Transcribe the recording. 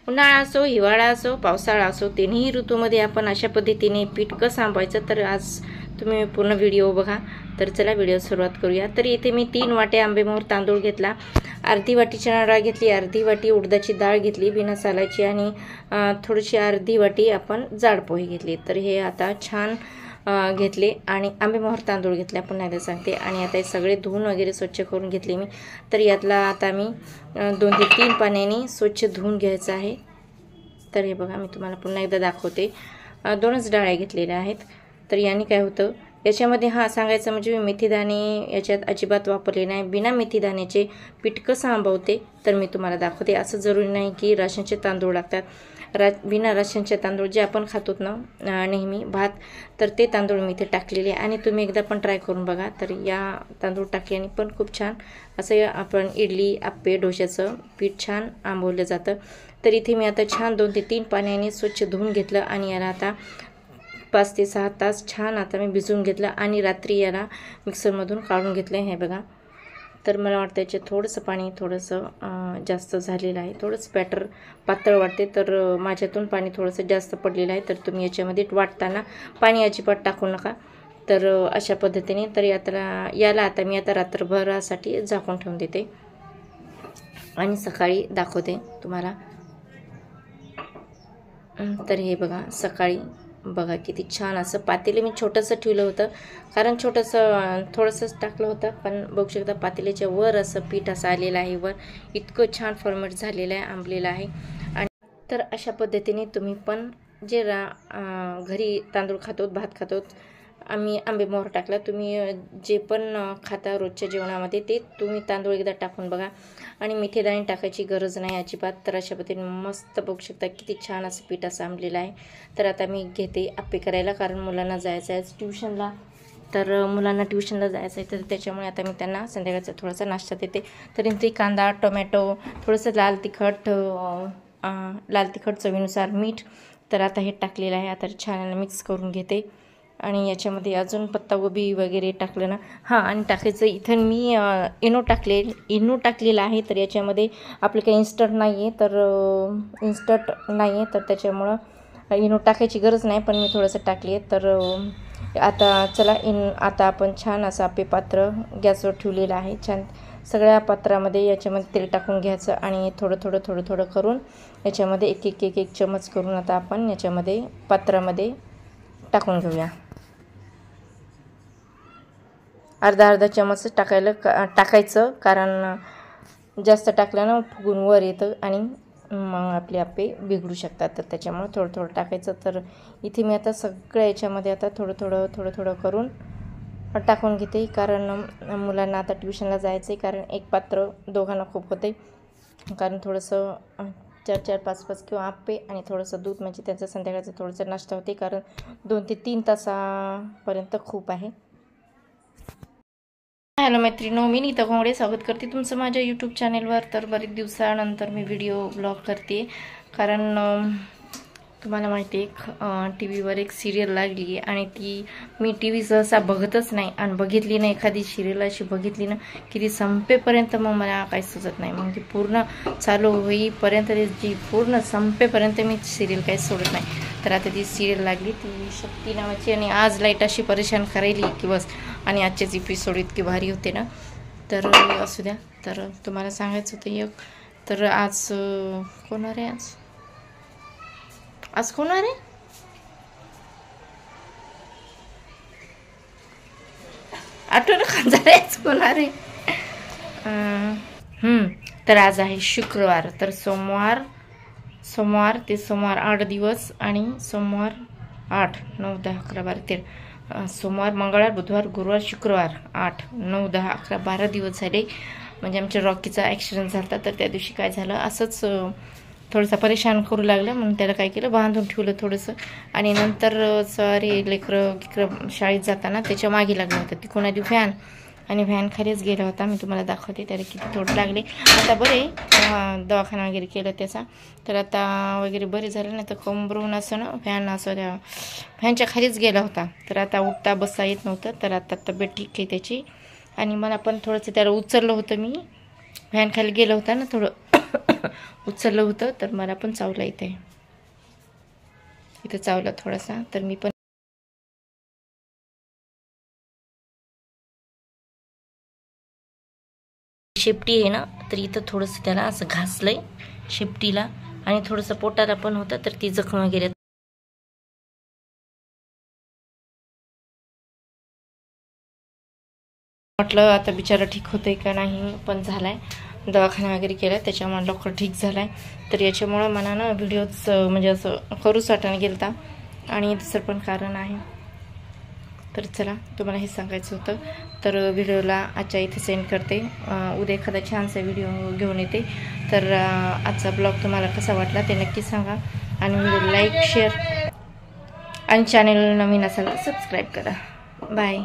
उन्हाळा असो, हिवाळा असो, पावसाळा असो, तिन्ही ऋतूमध्ये आपण अशा पद्धतीने पीठ कसं आंबवायचं तर आज तुम्ही पूर्ण व्हिडिओ बघा. तर चला व्हिडिओ सुरुवात करूया. तर इथे मी 3 वाटे आंबेमोहर तांदूळ घेतला, अर्धी वाटी चणा डाळ घेतली, अर्धी वाटी उडदाची डाळ घेतली बिना सालाची आणि थोडीशी अर्धी वाटी आपण जाड पोहे घेतली. तर हे आता छान घेतले आणि आंबेमोहर तांदूळ घेतले पुन्हा एकदा सांगते. आणि आता हे सगळे धुवून वगैरे स्वच्छ करून घेतले मी. तर यातला आता मी 2 ते 3 पाण्याने स्वच्छ धुवून घ्यायचं आहे. तर हे बघा मी तुम्हाला पुन्हा एकदा दाखवते. 2च डाळ्या घेतलेल्या आहेत. तर याने काय होतं याच्यामध्ये सांगायचं म्हणजे मी मेथीदाणे याच्यात अजिबात वापरले नाही. बिना मेथीदाण्याचे पीठ कसं आंबवते तर मी तुम्हाला दाखवते. असं जरुरी नाही की राशनचे तांदूळ लागतात. बिना राशनचे तांदूळ जे आपण खातोत ना नेहमी भात, तर ते तांदूळ मी इथे टाकलेले आणि तुम्ही एकदा पण ट्राय करून बघा. तर या तांदूळ टाकल्याने पण खूप छान असं आपण इडली, आप्पे, डोश्याचं पीठ छान आंबवलं जातं. तर इथे मी आता छान 2 ते 3 पाण्याने स्वच्छ धुवून घेतलं आणि याला आता 5 ते 6 तास छान आता मी भिजवून घेतलं आणि रात्री याला मिक्सरमधून काढून घेतलं. हे बघा. तर मला वाटतं याचे थोडंसं पाणी थोडंसं जास्त झालेलं आहे, थोडंसं बॅटर पातळ वाटते. तर माझ्यातून पाणी थोडंसं जास्त पडलेलं आहे. तर तुम्ही याच्यामध्ये वाटताना पाणी अजिबात टाकू नका. तर अशा पद्धतीने तर याला आता मी आता रात्रभरासाठी झाकून ठेवून देते आणि सकाळी दाखवते तुम्हाला. तर हे बघा सकाळी बघा किती छान असं पातेले मी छोटंसं ठेवलं होतं, कारण थोडंसंच टाकलं होतं. पण बघू शकता पातेल्याच्या वर असं पीठ असं आलेलं आहे, वर इतकं छान फॉर्मेट झालेलं आहे, आंबलेलं आहे. आणि तर अशा पद्धतीने तुम्ही पण जे घरी तांदूळ खातोत, भात खातोत, आम्ही आंबेमोहर टाकला, तुम्ही जे पण खाता रोजच्या जेवणामध्ये ते तुम्ही तांदूळ एकदा टाकून बघा. आणि मेथीदाणे टाकायची गरज नाही अजिबात. तर अशा पद्धतीने मस्त बघू शकता किती छान असं पीठ असं आंबलेलं आहे. तर आता मी घेते आप्पे करायला, कारण मुलांना जायचं आहे ट्युशनला. तर मुलांना ट्युशनला जायचं आहे, तर त्याच्यामुळे आता मी त्यांना संध्याकाळचा थोडासा नाश्ता देते. तर इथे कांदा, टोमॅटो, थोडंसं लाल तिखट चवीनुसार मीठ. तर आता हे टाकलेलं आहे. आता छान मिक्स करून घेते आणि याच्यामध्ये अजून पत्तागोबी वगैरे टाकलं ना आणि टाकायचं इथं मी इनो टाकलेला आहे. तर याच्यामध्ये आपलं काही इन्स्टंट नाही आहे, तर त्याच्यामुळं इनो टाकायची गरज नाही, पण मी थोडंसं टाकली आहे. तर आता चला आता आपण छान असं आपले पात्र गॅसवर ठेवलेलं आहे. छान सगळ्या पात्रामध्ये याच्यामध्ये तेल टाकून घ्यायचं आणि थोडं करून याच्यामध्ये एक चमच करून आता आपण याच्यामध्ये पात्रामध्ये टाकून घेऊया. अर्धा चमच टाकायचं, कारण जास्त टाकल्यानं फुगून वर येतं आणि मग आपले आप्पे बिघडू शकतात. तर त्याच्यामुळे थोडं टाकायचं. तर इथे मी आता सगळ्या याच्यामध्ये आता थोडं करून टाकून घेते, कारण मुलांना आता ट्युशनला जायचं आहे. कारण एक पात्र दोघांना खूप होते, कारण थोडंसं 4 5 किंवा आप्पे आणि थोडंसं दूध, म्हणजे त्यांचा संध्याकाळचा थोडंसं नाश्ता होते, कारण 2 ते 3 तासापर्यंत खूप आहे. हॅलो मैत्रिणो, मी नीता घोंगडे स्वागत करते तुमचं माझ्या यूट्यूब चॅनेलवर. तर बरेच दिवसानंतर मी ब्लॉग करते, कारण तुम्हाला माहिती आहे टी व्हीवर एक सिरियल लागली आणि ती मी टी व्ही सहसा बघतच नाही, आणि बघितली ना एखादी सिरियल अशी बघितली ना की ती संपेपर्यंत मग मला काही सुचत नाही. मग ती पूर्ण चालू होईपर्यंत जी पूर्ण संपेपर्यंत मी सिरियल काही सोडत नाही. तर आता ती सिरियल लागली, ती शक्ती नावाची, आणि आज लाईट अशी परेशान करायली की बस. आणि आजचेच एपिसोड इतके भारी होते ना, तर असू द्या. तर तुम्हाला सांगायचं होतं एक, तर आज कोणार आहे, आज कोण आहे, आठवण खंजारेच कोणार आहे. तर आज आहे शुक्रवार. तर सोमवार ते सोमवार 8 दिवस, आणि सोमवार 8 9 10 11 12 13 सोमवार, मंगळवार, बुधवार, गुरुवार, शुक्रवार 8 9 10 11 12 दिवस झाले. म्हणजे आमच्या रॉकीचा ॲक्सिडेंट झाला. तर त्या दिवशी काय झालं, असंच थोडंसं परेशान करू लागलं, म्हणून त्याला काय केलं, बांधून ठेवलं थोडंसं. आणि नंतर सारे लेकरं शाळेत जाताना त्याच्या मागे लागलं होतं. ती कोणाची व्हॅन खालीच गेला होता. मी तुम्हाला दाखवते त्याला किती थोडं लागले. आता बरे दवाखाना वगैरे केलं त्याचा, तर आता वगैरे बरे झालं. नाही तर कंबरून असं ना त्या व्हॅनच्या खालीच गेला होता. तर आता उठता बसता येत नव्हतं. तर आता तब्येत ठीक आहे त्याची. आणि मला पण थोडंसं त्याला उचललं होतं मी, व्हॅन खाली गेलं होतं ना थोडं, उचललं होतं तर मला पण चावलं इथं चावलं थोडासा, तर मी पण शेपटी आहे ना, तर इथं थोडंसं त्याला असं घासलंय शेपटीला, आणि थोडंसं पोटाला पण होतं, तर ती जखम वगैरे म्हटलं आता बिचारा ठीक होतंय का नाही, पण झालाय, दवाखाना वगैरे केला त्याच्यामुळे लवकर ठीक झालाय. तर याच्यामुळं मला ना व्हिडिओच म्हणजे असं करूच वाटणं गेलता, आणि दुसरं पण कारण आहे. तर चला, तुम्हाला हे सांगायचं होतं. तर व्हिडिओला आजच्या इथे सेंड करते. उद्या एखादा छानसा व्हिडिओ घेऊन येते. तर आजचा ब्लॉग तुम्हाला कसा वाटला ते नक्की सांगा, आणि व्हिडिओ लाईक, शेअर, आणि चॅनल नवीन असाल तर सबस्क्राईब करा. बाय.